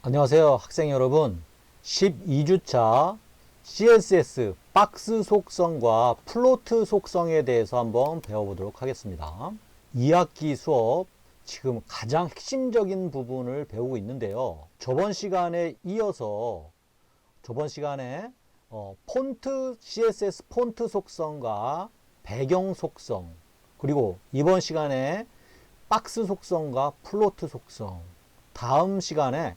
안녕하세요 학생 여러분. 12주차 CSS 박스 속성과 플로트 속성에 대해서 한번 배워보도록 하겠습니다. 2학기 수업 지금 가장 핵심적인 부분을 배우고 있는데요. 저번 시간에 이어서 저번 시간에 폰트 CSS 폰트 속성과 배경 속성, 그리고 이번 시간에 박스 속성과 플로트 속성, 다음 시간에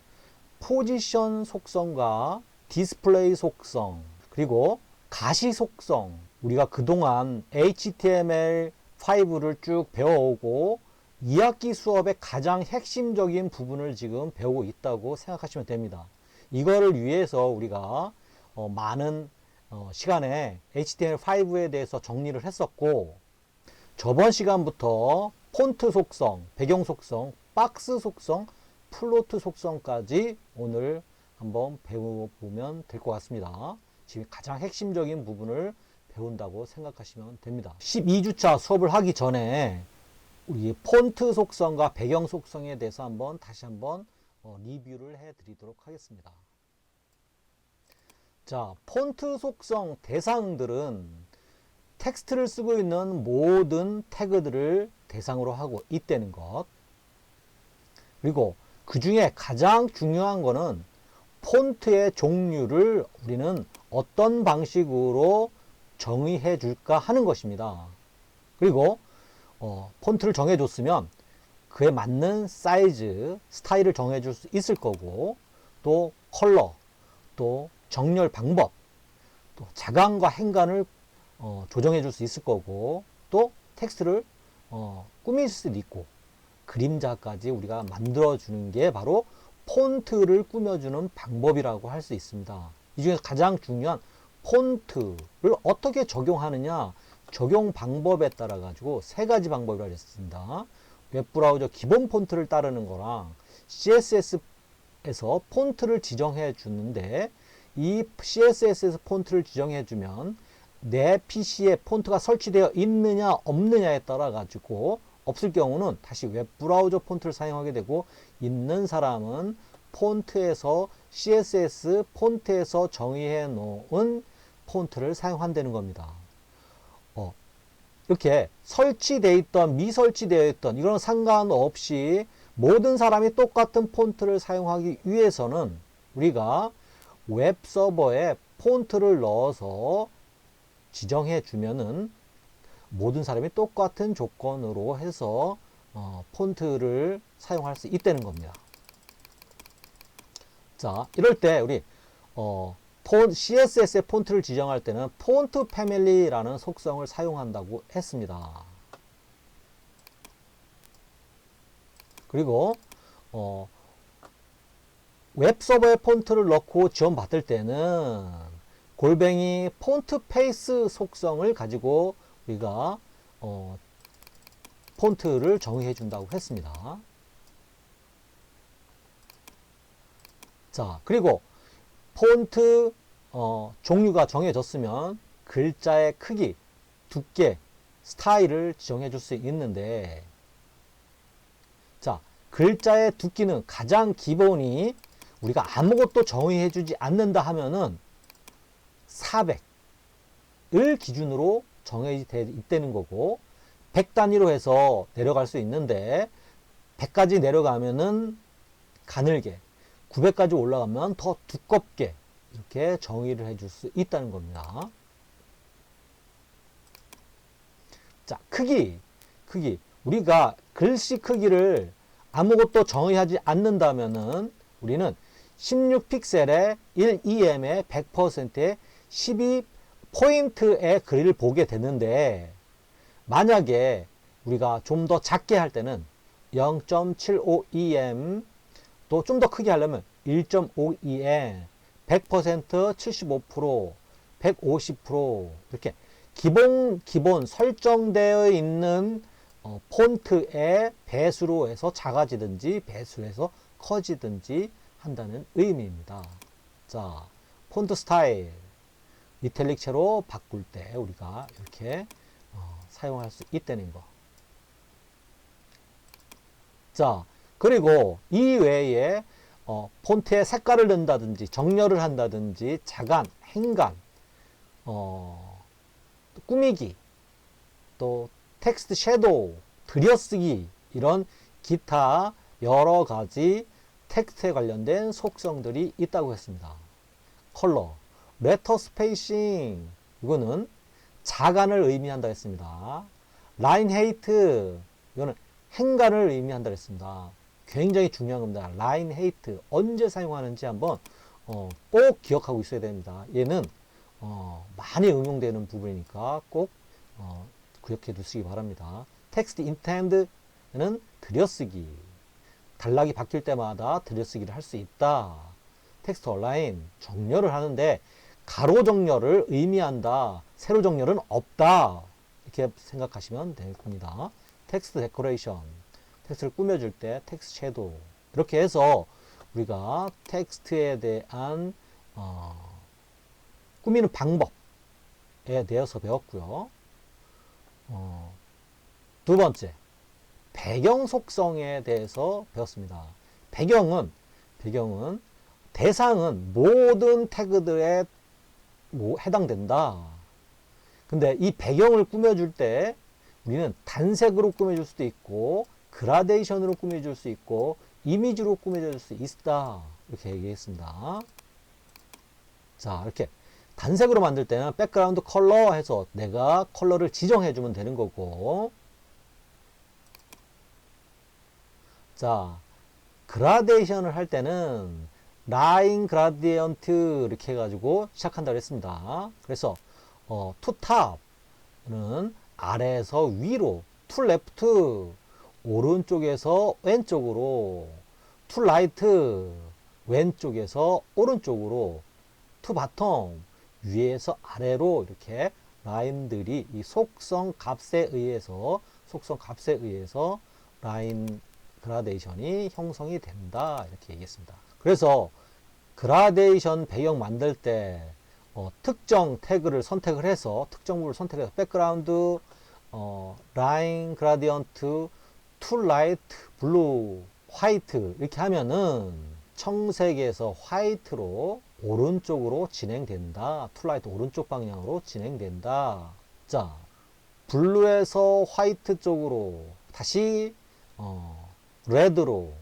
포지션 속성과 디스플레이 속성, 그리고 가시 속성, 우리가 그동안 HTML5를 쭉 배워오고 2학기 수업의 가장 핵심적인 부분을 지금 배우고 있다고 생각하시면 됩니다. 이거를 위해서 우리가 많은 시간에 HTML5에 대해서 정리를 했었고, 저번 시간부터 폰트 속성, 배경 속성, 박스 속성, 플로트 속성까지 오늘 한번 배워보면 될 것 같습니다. 지금 가장 핵심적인 부분을 배운다고 생각하시면 됩니다. 12주차 수업을 하기 전에 우리 폰트 속성과 배경 속성에 대해서 다시 한번 리뷰를 해 드리도록 하겠습니다. 자, 폰트 속성 대상들은 텍스트를 쓰고 있는 모든 태그들을 대상으로 하고 있다는 것. 그리고 그 중에 가장 중요한 거는 폰트의 종류를 우리는 어떤 방식으로 정의해 줄까 하는 것입니다. 그리고 폰트를 정해 줬으면 그에 맞는 사이즈, 스타일을 정해 줄 수 있을 거고, 또 컬러, 또 정렬 방법, 또 자강과 행간을 조정해 줄 수 있을 거고, 또 텍스트를 꾸밀 수도 있고, 그림자까지 우리가 만들어주는 게 바로 폰트를 꾸며주는 방법이라고 할 수 있습니다. 이 중에서 가장 중요한 폰트를 어떻게 적용하느냐, 적용 방법에 따라 가지고 세 가지 방법이라고 했습니다. 웹브라우저 기본 폰트를 따르는 거랑 CSS에서 폰트를 지정해 주는데, 이 CSS에서 폰트를 지정해 주면 내 PC에 폰트가 설치되어 있느냐 없느냐에 따라 가지고, 없을 경우는 다시 웹브라우저 폰트를 사용하게 되고, 있는 사람은 폰트에서 CSS 폰트에서 정의해 놓은 폰트를 사용한다는 겁니다. 이렇게 설치되어 있던 미설치되어 있던 이런 상관없이 모든 사람이 똑같은 폰트를 사용하기 위해서는 우리가 웹 서버에 폰트를 넣어서 지정해 주면은 모든 사람이 똑같은 조건으로 해서 폰트를 사용할 수 있다는 겁니다. 자, 이럴 때 우리 CSS의 폰트를 지정할 때는 폰트 패밀리라는 속성을 사용한다고 했습니다. 그리고 웹서버에 폰트를 넣고 지원받을 때는 골뱅이 폰트 페이스 속성을 가지고 우리가 폰트를 정의해 준다고 했습니다. 자, 그리고 폰트 종류가 정해졌으면 글자의 크기, 두께, 스타일을 지정해 줄 수 있는데, 자, 글자의 두께는 가장 기본이 우리가 아무것도 정의해 주지 않는다 하면은 400을 기준으로 정해져 있다는 거고, 100 단위로 해서 내려갈 수 있는데 100까지 내려가면은 가늘게, 900까지 올라가면 더 두껍게 이렇게 정의를 해줄 수 있다는 겁니다. 자, 크기. 우리가 글씨 크기를 아무것도 정의하지 않는다면은 우리는 16픽셀에 1EM에 100%에 12포인트의 글을 보게 되는데, 만약에 우리가 좀 더 작게 할 때는 0.75EM, 또 좀 더 크게 하려면 1.5EM, 100%, 75%, 150% 이렇게 기본 설정되어 있는 폰트의 배수로 해서 작아지든지 배수해서 커지든지 한다는 의미입니다. 자, 폰트 스타일, 이탈릭체로 바꿀 때 우리가 이렇게 사용할 수 있다는 거. 자, 그리고 이 외에 폰트에 색깔을 넣는다든지 정렬을 한다든지 자간, 행간, 꾸미기, 또 텍스트 섀도우, 들여쓰기 이런 기타 여러 가지 텍스트에 관련된 속성들이 있다고 했습니다. 컬러, 레터 스페이싱 이거는 자간을 의미한다 했습니다. 라인 헤이트 이거는 행간을 의미한다 했습니다. 굉장히 중요한 겁니다. 라인 헤이트 언제 사용하는지 한번 꼭 기억하고 있어야 됩니다. 얘는 많이 응용되는 부분이니까 꼭 기억해 두시기 바랍니다. 텍스트 인텐드는 들여쓰기, 단락이 바뀔 때마다 들여쓰기를 할 수 있다. 텍스트 얼라인 정렬을 하는데 가로 정렬을 의미한다. 세로 정렬은 없다. 이렇게 생각하시면 될 겁니다. 텍스트 데코레이션, 텍스트를 꾸며줄 때 텍스트 섀도우 이렇게 해서 우리가 텍스트에 대한 꾸미는 방법에 대해서 배웠고요. 두 번째, 배경 속성에 대해서 배웠습니다. 배경은 대상은 모든 태그들에 해당된다. 근데 이 배경을 꾸며줄 때 우리는 단색으로 꾸며줄 수도 있고 그라데이션으로 꾸며줄 수 있고 이미지로 꾸며줄 수 있다. 이렇게 얘기했습니다. 자, 이렇게 단색으로 만들 때는 백그라운드 컬러 해서 내가 컬러를 지정해 주면 되는 거고, 자, 그라데이션을 할 때는 라인 그라디언트 이렇게 해가지고 시작한다고 했습니다. 그래서 to top는 아래에서 위로, to left 오른쪽에서 왼쪽으로, to right 왼쪽에서 오른쪽으로, to bottom 위에서 아래로 이렇게 라인들이 이 속성 값에 의해서 라인 그라데이션이 형성이 된다 이렇게 얘기했습니다. 그래서 그라데이션 배경 만들 때 특정 태그를 선택을 해서 특정물을 선택해서 백그라운드 라인 그라디언트 투 라이트 블루 화이트 이렇게 하면은 청색에서 화이트로 오른쪽으로 진행된다. 투 라이트 오른쪽 방향으로 진행된다. 자, 블루에서 화이트 쪽으로 다시 레드로.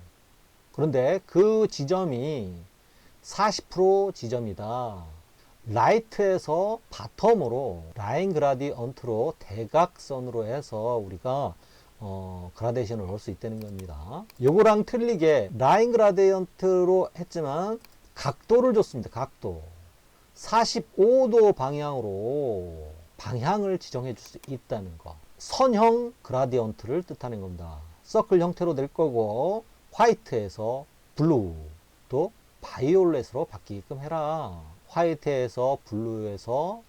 그런데 그 지점이 40% 지점이다. 라이트에서 바텀으로 라인 그라디언트로 대각선으로 해서 우리가 그라데이션을 넣을 수 있다는 겁니다. 요거랑 틀리게 라인 그라디언트로 했지만 각도를 줬습니다. 각도 45도 방향으로 방향을 지정해 줄 수 있다는 거. 선형 그라디언트를 뜻하는 겁니다. 서클 형태로 될 거고 화이트에서 블루 또 바이올렛으로 바뀌게끔 해라. 화이트에서 블루에서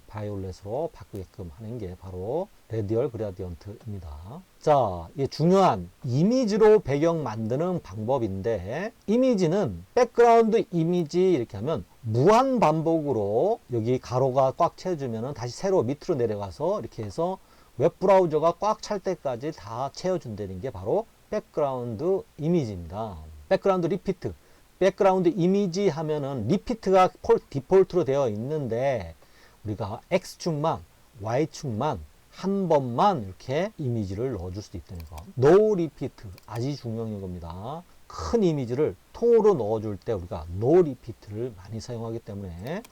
바이올렛으로 바꾸게끔 하는 게 바로 레디얼 그라디언트입니다. 자, 이 중요한 이미지로 배경 만드는 방법인데, 이미지는 백그라운드 이미지 이렇게 하면 무한 반복으로 여기 가로가 꽉 채워주면 다시 세로 밑으로 내려가서 이렇게 해서 웹브라우저가 꽉 찰 때까지 다 채워준다는 게 바로 백그라운드 이미지입니다. 백그라운드 리피트, 백그라운드 이미지 하면은 리피트가 디폴트로 되어 있는데 우리가 X축만 Y축만 한 번만 이렇게 이미지를 넣어줄 수 있다는 거. No repeat 아주 중요한 겁니다. 큰 이미지를 통으로 넣어줄 때 우리가 No repeat를 많이 사용하기 때문에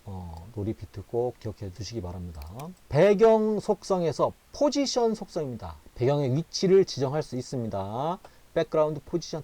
No repeat 꼭 기억해 두시기 바랍니다. 배경 속성에서 포지션 속성입니다. 배경의 위치를 지정할 수 있습니다. 백그라운드 포지션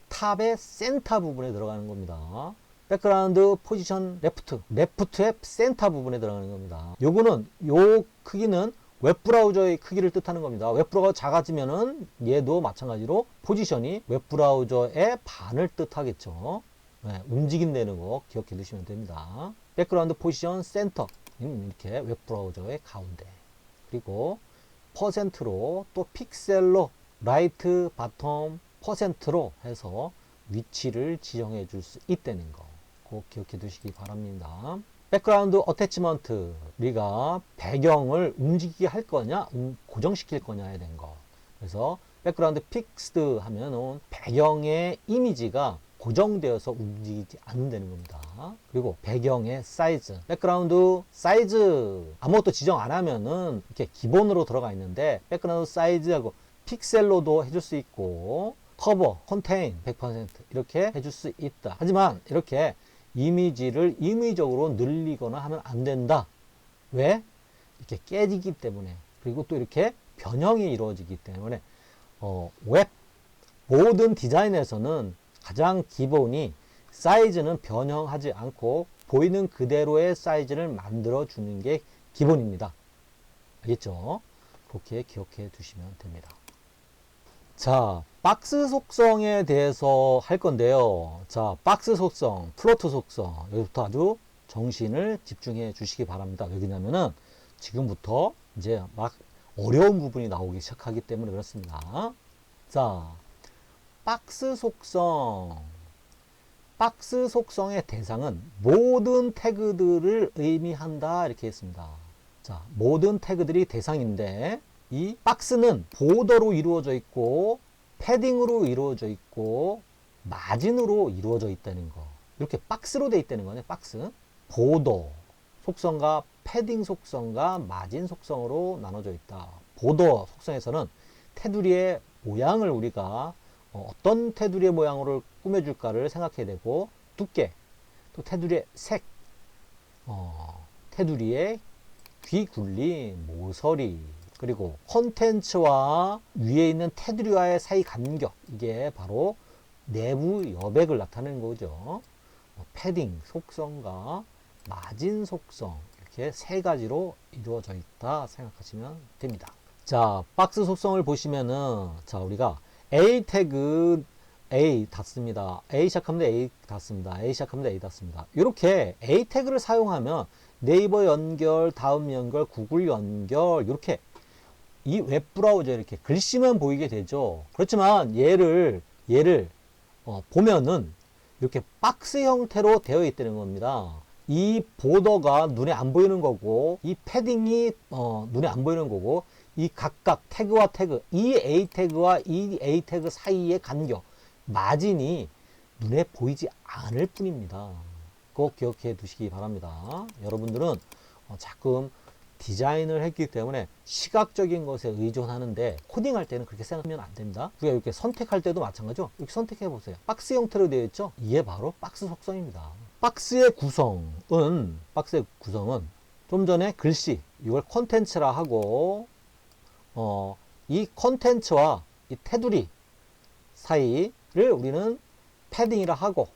탑의 센터 부분에 들어가는 겁니다. 백그라운드 포지션 레프트의 센터 부분에 들어가는 겁니다. 요거는 요 크기는 웹브라우저의 크기를 뜻하는 겁니다. 웹브라우저가 작아지면은 얘도 마찬가지로 포지션이 웹브라우저의 반을 뜻하겠죠. 네, 움직임되는 거 기억해 두시면 됩니다. 백그라운드 포지션 센터 이렇게 웹브라우저의 가운데, 그리고 퍼센트로 또 픽셀로 라이트 바텀 퍼센트로 해서 위치를 지정해 줄 수 있다는 거 꼭 기억해 두시기 바랍니다. 백그라운드 어태치먼트, 우리가 배경을 움직이게 할 거냐 고정시킬 거냐에 대한 거. 그래서 백그라운드 픽스드 하면은 배경의 이미지가 고정되어서 움직이지 않는다는 겁니다. 그리고 배경의 사이즈, 백그라운드 사이즈 아무것도 지정 안 하면은 이렇게 기본으로 들어가 있는데 백그라운드 사이즈하고 픽셀로도 해줄 수 있고 커버, 컨테인 100% 이렇게 해줄 수 있다. 하지만 이렇게 이미지를 임의적으로 늘리거나 하면 안 된다. 왜? 이렇게 깨지기 때문에, 그리고 또 이렇게 변형이 이루어지기 때문에 웹 모든 디자인에서는 가장 기본이 사이즈는 변형하지 않고 보이는 그대로의 사이즈를 만들어 주는 게 기본입니다. 알겠죠? 그렇게 기억해 두시면 됩니다. 자, 박스 속성에 대해서 할 건데요. 자, 박스 속성, 플로트 속성, 여기부터 아주 정신을 집중해 주시기 바랍니다. 왜냐면은 지금부터 이제 막 어려운 부분이 나오기 시작하기 때문에 그렇습니다. 자, 박스 속성. 박스 속성의 대상은 모든 태그들을 의미한다. 이렇게 했습니다. 자, 모든 태그들이 대상인데 이 박스는 보더로 이루어져 있고 패딩으로 이루어져 있고 마진으로 이루어져 있다는 거. 이렇게 박스로 되어 있다는 거네. 박스. 보더 속성과 패딩 속성과 마진 속성으로 나눠져 있다. 보더 속성에서는 테두리의 모양을 우리가 어떤 테두리의 모양으로 꾸며줄까를 생각해야 되고, 두께, 또 테두리의 색, 테두리의 귀 굴림, 모서리, 그리고 콘텐츠와 위에 있는 테두리와의 사이 간격, 이게 바로 내부 여백을 나타내는 거죠. 패딩 속성과 마진 속성, 이렇게 세 가지로 이루어져 있다 생각하시면 됩니다. 자, 박스 속성을 보시면은, 자, 우리가 A 태그 A 닫습니다. A 시작하면 A 닫습니다. A 시작하면 A 닫습니다. 이렇게 A 태그를 사용하면 네이버 연결, 다음 연결, 구글 연결, 이렇게 이 웹브라우저에 이렇게 글씨만 보이게 되죠. 그렇지만 얘를 보면은 이렇게 박스 형태로 되어 있다는 겁니다. 이 보더가 눈에 안 보이는 거고, 이 패딩이 눈에 안 보이는 거고, 이 각각 태그와 태그, 이 A 태그와 이 A 태그 사이의 간격, 마진이 눈에 보이지 않을 뿐입니다. 꼭 기억해 두시기 바랍니다. 여러분들은 자꾸 디자인을 했기 때문에 시각적인 것에 의존하는데, 코딩할 때는 그렇게 생각하면 안 됩니다. 우리가 이렇게 선택할 때도 마찬가지죠. 이렇게 선택해 보세요. 박스 형태로 되어 있죠. 이게 바로 박스 속성입니다. 박스의 구성은 좀 전에 글씨, 이걸 콘텐츠라 하고, 이 콘텐츠와 이 테두리 사이를 우리는 패딩이라 하고,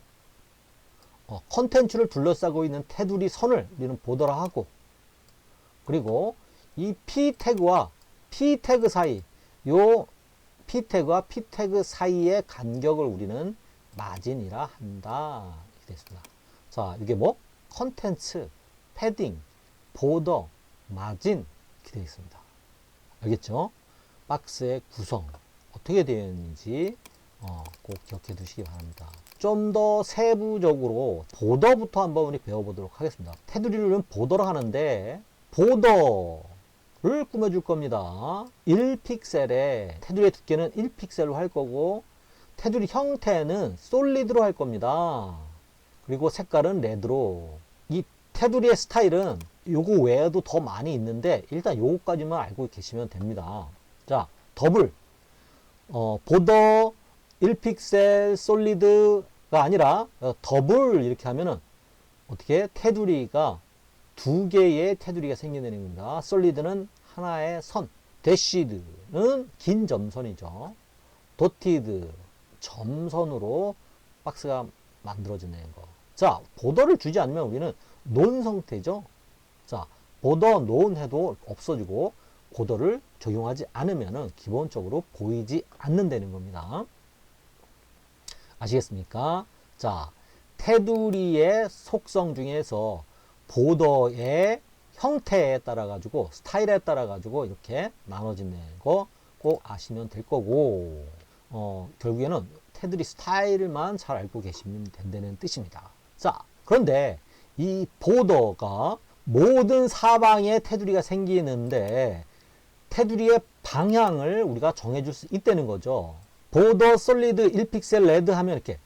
콘텐츠를 둘러싸고 있는 테두리 선을 우리는 보더라 하고, 그리고 이 P 태그와 P 태그 사이, 요 P 태그와 P 태그 사이의 간격을 우리는 마진이라 한다. 이렇게 됐습니다. 자, 이게 뭐? 컨텐츠, 패딩, 보더, 마진 이렇게 되어 있습니다. 알겠죠? 박스의 구성 어떻게 되어 있는지 꼭 기억해 두시기 바랍니다. 좀 더 세부적으로 보더부터 한번 우리 배워보도록 하겠습니다. 테두리를 보더로 하는데 보더를 꾸며줄 겁니다. 1픽셀에 테두리의 두께는 1픽셀로 할 거고, 테두리 형태는 솔리드로 할 겁니다. 그리고 색깔은 레드로. 이 테두리의 스타일은 요거 외에도 더 많이 있는데 일단 요거까지만 알고 계시면 됩니다. 자, 더블 보더 1픽셀 솔리드가 아니라 더블 이렇게 하면은 어떻게 테두리가 두 개의 테두리가 생겨내는 겁니다. 솔리드는 하나의 선, 대시드는 긴 점선이죠. 도티드 점선으로 박스가 만들어지는 거. 자, 보더를 주지 않으면 우리는 논 상태죠. 자, 보더 논 해도 없어지고 보더를 적용하지 않으면 기본적으로 보이지 않는다는 겁니다. 아시겠습니까? 자, 테두리의 속성 중에서 보더의 형태에 따라 가지고, 스타일에 따라 가지고 이렇게 나눠지는 거 꼭 아시면 될 거고, 결국에는 테두리 스타일만 잘 알고 계시면 된다는 뜻입니다. 자, 그런데 이 보더가 모든 사방에 테두리가 생기는데 테두리의 방향을 우리가 정해줄 수 있다는 거죠. 보더 솔리드 1픽셀 레드 하면 이렇게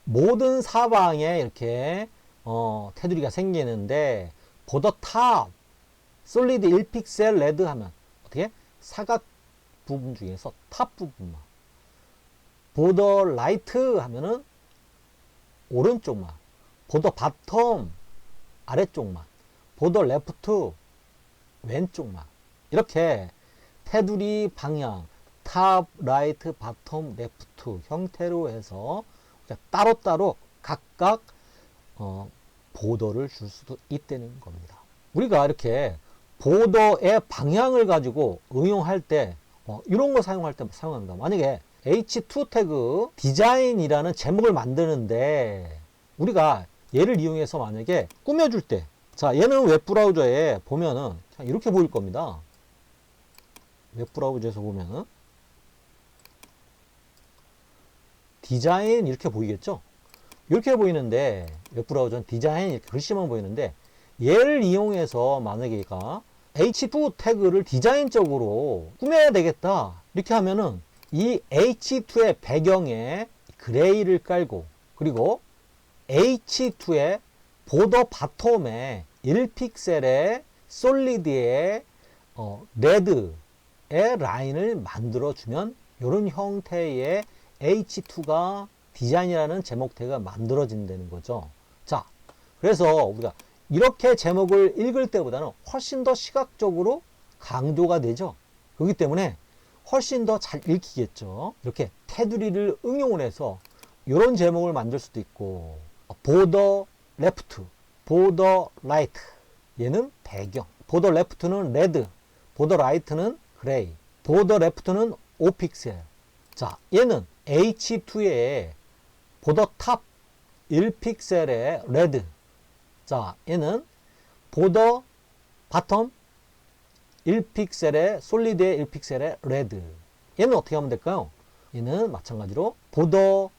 모든 사방에 이렇게 테두리가 생기는데 보더 탑 솔리드 1픽셀 레드 하면 어떻게? 사각 부분 중에서 탑 부분만. 보더 라이트 하면은 오른쪽만. 보더 바텀 아래쪽만. 보더 레프트 왼쪽만. 이렇게 테두리 방향 탑, 라이트, 바텀, 레프트 형태로 해서 따로따로 각각 보더를 줄 수도 있다는 겁니다. 우리가 이렇게 보더의 방향을 가지고 응용할 때 이런 거 사용할 때 사용합니다. 만약에 H2 태그 디자인이라는 제목을 만드는데 우리가 얘를 이용해서 만약에 꾸며줄 때, 자, 얘는 웹브라우저에 보면은 이렇게 보일 겁니다. 웹브라우저에서 보면은 디자인 이렇게 보이겠죠? 이렇게 보이는데 웹브라우저는 디자인 이렇게 글씨만 보이는데 얘를 이용해서 만약에 얘가 H2 태그를 디자인적으로 꾸며야 되겠다 이렇게 하면은 이 H2의 배경에 그레이를 깔고 그리고 H2의 보더 바텀에 1픽셀의 솔리드의 레드의 라인을 만들어 주면 이런 형태의 H2가 디자인이라는 제목 태그가 만들어진다는 거죠. 자, 그래서 우리가 이렇게 제목을 읽을 때보다는 훨씬 더 시각적으로 강조가 되죠. 그렇기 때문에 훨씬 더 잘 읽히겠죠. 이렇게 테두리를 응용을 해서 이런 제목을 만들 수도 있고 보더 레프트, 보더 라이트 얘는 배경, 보더 레프트는 레드, 보더 라이트는 그레이, 보더 레프트는 5픽셀. 자, 얘는 H2의 보더 탑 1픽셀의 레드. 자, 얘는 보더 바텀 1픽셀의 솔리드의 1픽셀의 레드. 얘는 어떻게 하면 될까요? 얘는 마찬가지로 보더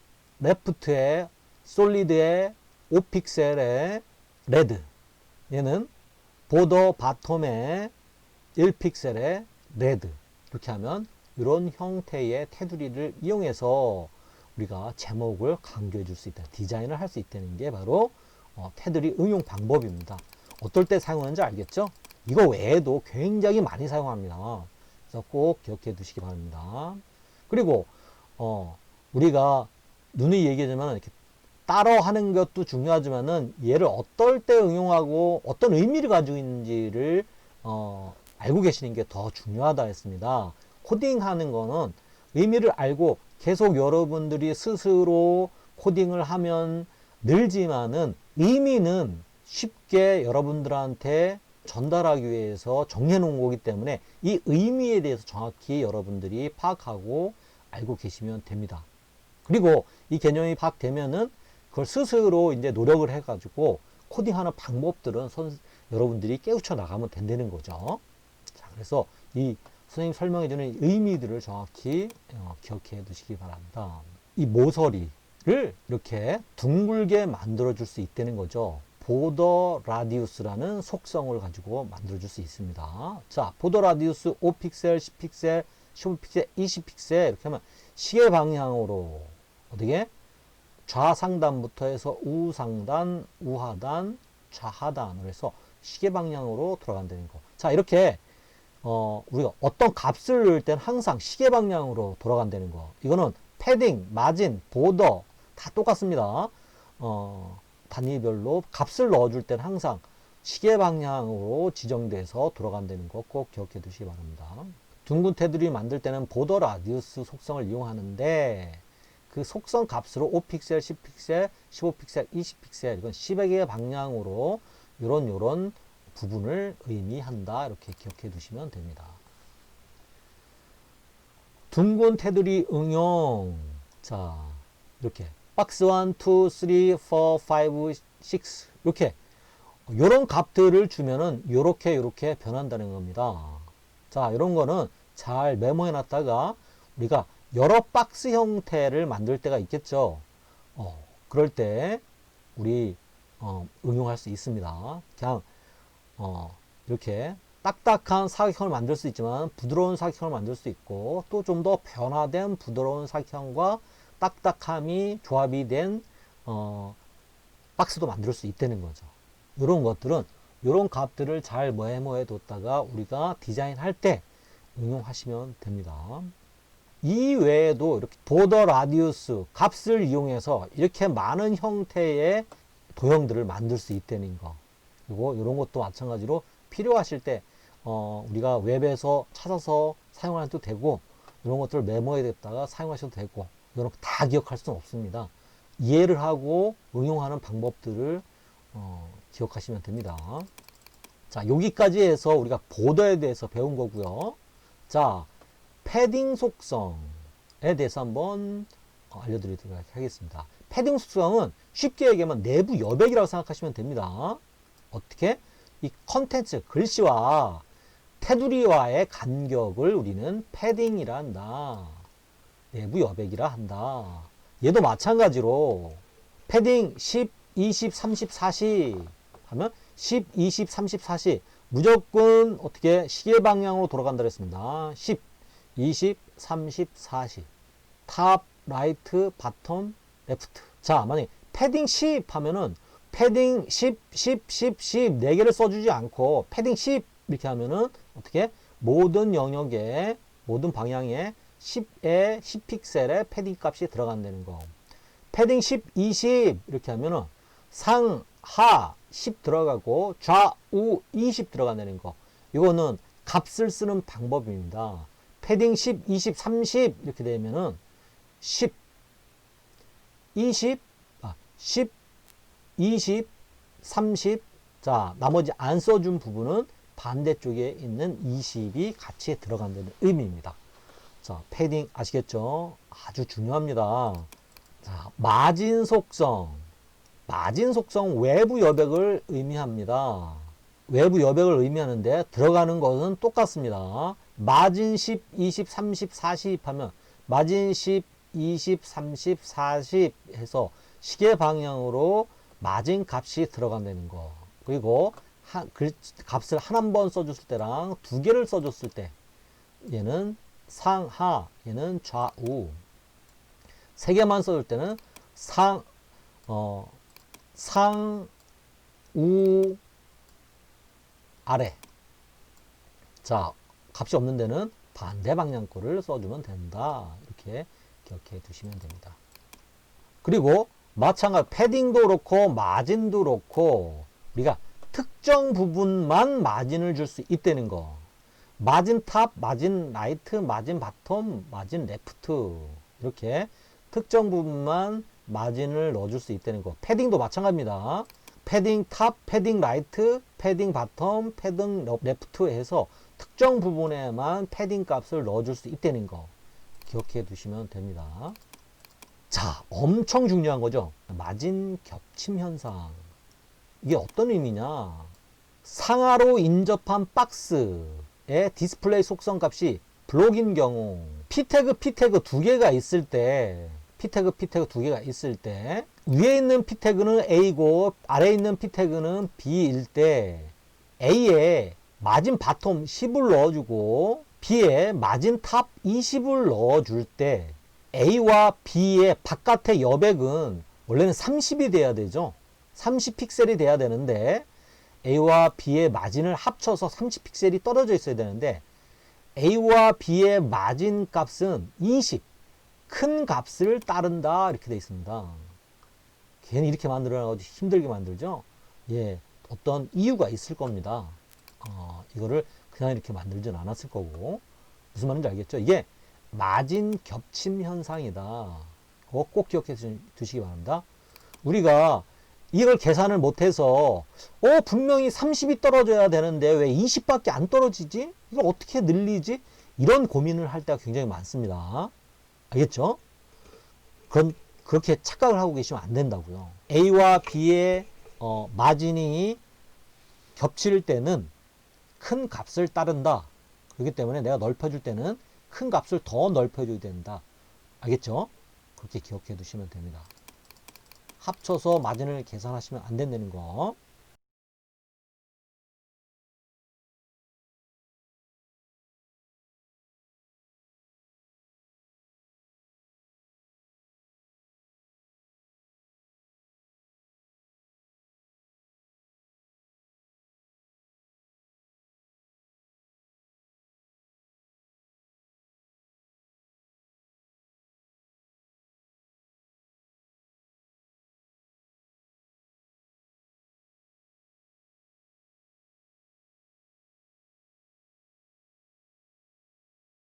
레프트의 솔리드의 5픽셀의 레드. 얘는 보더 바텀의 1픽셀의 레드. 이렇게 하면 이런 형태의 테두리를 이용해서 우리가 제목을 강조해 줄 수 있다. 디자인을 할 수 있다는 게 바로 테두리 응용 방법입니다. 어떨 때 사용하는지 알겠죠? 이거 외에도 굉장히 많이 사용합니다. 그래서 꼭 기억해 두시기 바랍니다. 그리고 우리가 누누이 얘기하지만 이렇게 따로 하는 것도 중요하지만은 얘를 어떨 때 응용하고 어떤 의미를 가지고 있는지를 알고 계시는 게 더 중요하다 했습니다. 코딩하는 거는 의미를 알고 계속 여러분들이 스스로 코딩을 하면 늘지만은 의미는 쉽게 여러분들한테 전달하기 위해서 정리해 놓은 거기 때문에 이 의미에 대해서 정확히 여러분들이 파악하고 알고 계시면 됩니다. 그리고 이 개념이 파악되면은 그걸 스스로 이제 노력을 해가지고 코딩하는 방법들은 여러분들이 깨우쳐 나가면 된다는 거죠. 자, 그래서 이 선생님 설명해주는 의미들을 정확히 기억해 두시기 바랍니다. 이 모서리를 이렇게 둥글게 만들어 줄 수 있다는 거죠. 보더 라디우스라는 속성을 가지고 만들어 줄 수 있습니다. 자, 보더 라디우스 5픽셀, 10픽셀, 15픽셀, 20픽셀 이렇게 하면 시계 방향으로 어떻게 좌상단부터 해서 우상단, 우하단, 좌하단으로 해서 시계 방향으로 돌아간다는 거. 자, 이렇게 우리가 어떤 값을 넣을 때는 항상 시계 방향으로 돌아간다는 거. 이거는 패딩, 마진, 보더 다 똑같습니다. 단위별로 값을 넣어줄 때는 항상 시계 방향으로 지정돼서 돌아간다는 거 꼭 기억해 두시기 바랍니다. 둥근 테두리 만들 때는 보더 라디우스 속성을 이용하는데 그 속성 값으로 5픽셀, 10픽셀, 15픽셀, 20픽셀 이건 10의 방향으로 요런 부분을 의미한다. 이렇게 기억해 두시면 됩니다. 둥근 테두리 응용. 자, 이렇게 박스 1, 2, 3, 4, 5, 6 이렇게 요런 값들을 주면은 요렇게 변한다는 겁니다. 자, 이런 거는 잘 메모해 놨다가 우리가 여러 박스 형태를 만들 때가 있겠죠. 그럴 때 우리 응용할 수 있습니다. 그냥 이렇게 딱딱한 사각형을 만들 수 있지만 부드러운 사각형을 만들 수 있고 또 좀 더 변화된 부드러운 사각형과 딱딱함이 조합이 된 박스도 만들 수 있다는 거죠. 이런 것들은 이런 값들을 잘 메모해 뒀다가 우리가 디자인할 때 응용하시면 됩니다. 이 외에도 이렇게 보더 라디우스 값을 이용해서 이렇게 많은 형태의 도형들을 만들 수 있다는 거. 그리고 이런 것도 마찬가지로 필요하실 때 우리가 웹에서 찾아서 사용해도 되고, 이런 것들을 메모해 뒀다가 사용하셔도 되고, 이런 거 다 기억할 수는 없습니다. 이해를 하고 응용하는 방법들을 기억하시면 됩니다. 자, 여기까지 해서 우리가 보더에 대해서 배운 거고요. 자, 패딩 속성에 대해서 한번 알려드리도록 하겠습니다. 패딩 속성은 쉽게 얘기하면 내부 여백이라고 생각하시면 됩니다. 어떻게? 이 컨텐츠, 글씨와 테두리와의 간격을 우리는 패딩이라 한다. 내부 여백이라 한다. 얘도 마찬가지로 패딩 10, 20, 30, 40 하면 10, 20, 30, 40 무조건 어떻게 시계 방향으로 돌아간다 그랬습니다. 10, 20, 30, 40 탑, 라이트, 바텀, 레프트. 자, 만약에 패딩 10 하면은 패딩 10, 10, 10, 10 4개를 써주지 않고 패딩 10 이렇게 하면은 어떻게 모든 영역에 모든 방향에 10에 10픽셀의 패딩 값이 들어간다는 거. 패딩 10, 20 이렇게 하면은 상하 10 들어가고 좌우 20 들어간다는 거. 이거는 값을 쓰는 방법입니다. 패딩 10, 20, 30 이렇게 되면은 10, 20, 10, 20, 30. 자, 나머지 안 써준 부분은 반대쪽에 있는 20이 같이 들어간다는 의미입니다. 자, 패딩 아시겠죠? 아주 중요합니다. 자, 마진 속성. 마진 속성 외부 여백을 의미합니다. 외부 여백을 의미하는데 들어가는 것은 똑같습니다. 마진 10, 20, 30, 40 하면 마진 10, 20, 30, 40 해서 시계 방향으로 마진 값이 들어간다는 거. 그리고 값을 한 번 써줬을 때랑 두 개를 써줬을 때 얘는 상하, 얘는 좌우. 세 개만 써줄 때는 상우 아래. 자, 값이 없는 데는 반대 방향 거를 써주면 된다. 이렇게 기억해 두시면 됩니다. 그리고 마찬가지로 패딩도 그렇고 마진도 그렇고 우리가 특정 부분만 마진을 줄 수 있다는 거. 마진 탑, 마진 라이트, 마진 바텀, 마진 레프트 이렇게 특정 부분만 마진을 넣어줄 수 있다는 거. 패딩도 마찬가지입니다. 패딩 탑, 패딩 라이트, 패딩 바텀, 패딩 레프트 해서 특정 부분에만 패딩 값을 넣어줄 수 있다는 거 기억해 두시면 됩니다. 자, 엄청 중요한 거죠. 마진 겹침 현상. 이게 어떤 의미냐? 상하로 인접한 박스의 디스플레이 속성 값이 블록인 경우 P태그 두 개가 있을 때 P태그 두 개가 있을 때 위에 있는 P태그는 A고 아래에 있는 P태그는 B일 때 A에 마진 바텀 10을 넣어주고 B에 마진 탑 20을 넣어줄 때 A와 B의 바깥의 여백은 원래는 30이 돼야 되죠. 30픽셀이 돼야 되는데 A와 B의 마진을 합쳐서 30픽셀이 떨어져 있어야 되는데 A와 B의 마진 값은 20, 큰 값을 따른다 이렇게 되어 있습니다. 괜히 이렇게 만들어가지고 힘들게 만들죠. 예, 어떤 이유가 있을 겁니다. 이거를 그냥 이렇게 만들진 않았을 거고. 무슨 말인지 알겠죠? 이게 마진 겹침 현상이다. 꼭 기억해 두시기 바랍니다. 우리가 이걸 계산을 못해서 분명히 30이 떨어져야 되는데 왜 20밖에 안 떨어지지? 이걸 어떻게 늘리지? 이런 고민을 할 때가 굉장히 많습니다. 알겠죠? 그렇게 착각을 하고 계시면 안 된다고요. A와 B의 마진이 겹칠 때는 큰 값을 따른다. 그렇기 때문에 내가 넓혀줄 때는 큰 값을 더 넓혀줘야 된다. 알겠죠? 그렇게 기억해 두시면 됩니다. 합쳐서 마진을 계산하시면 안 된다는 거.